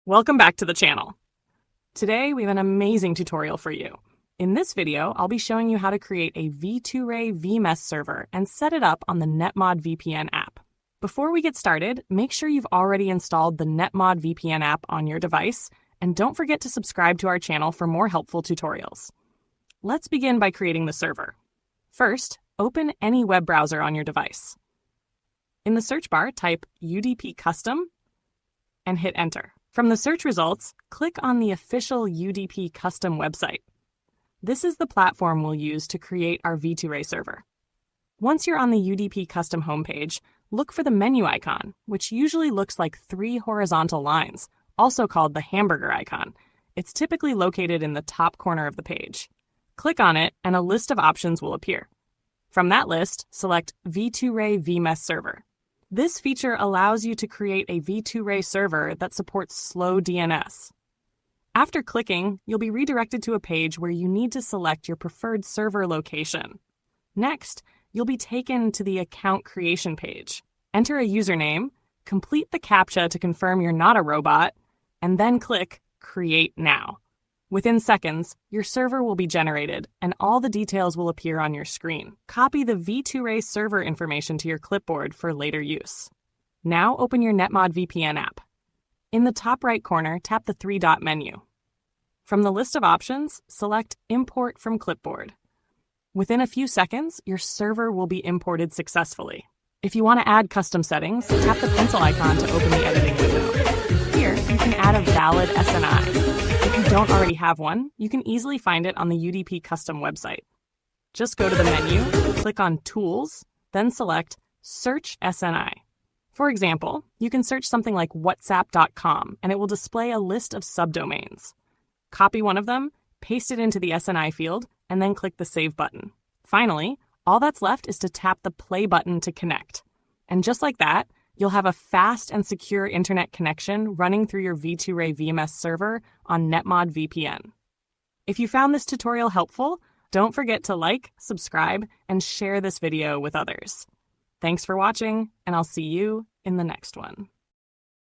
Welcome back to the channel. Today we have an amazing tutorial for you. In this video, I'll be showing you how to create a V2Ray VMess server and set it up on the NetMod VPN app. Before we get started, make sure you've already installed the NetMod VPN app on your device, and don't forget to subscribe to our channel for more helpful tutorials. Let's begin by creating the server. First, open any web browser on your device. In the search bar, type UDP Custom and hit Enter. From the search results, click on the official UDP Custom website. This is the platform we'll use to create our V2Ray server. Once you're on the UDP Custom homepage, look for the menu icon, which usually looks like 3 horizontal lines, also called the hamburger icon. It's typically located in the top corner of the page. Click on it, and a list of options will appear. From that list, select V2Ray VMess server. This feature allows you to create a V2Ray server that supports slow DNS. After clicking, you'll be redirected to a page where you need to select your preferred server location. Next, you'll be taken to the account creation page. Enter a username, complete the CAPTCHA to confirm you're not a robot, and then click Create Now. Within seconds, your server will be generated, and all the details will appear on your screen. Copy the V2Ray server information to your clipboard for later use. Now open your NetMod VPN app. In the top right corner, tap the 3-dot menu. From the list of options, select Import from Clipboard. Within a few seconds, your server will be imported successfully. If you want to add custom settings, tap the pencil icon to open the editing window. Here, you can add a valid SNI. If you don't already have one, you can easily find it on the UDP Custom website. Just go to the menu, click on Tools, then select Search SNI. For example, you can search something like whatsapp.com, and it will display a list of subdomains. Copy one of them, paste it into the SNI field, and then click the Save button. Finally, all that's left is to tap the Play button to connect. And just like that, you'll have a fast and secure internet connection running through your V2Ray VMess server on NetMod VPN. If you found this tutorial helpful, don't forget to like, subscribe, and share this video with others. Thanks for watching, and I'll see you in the next one.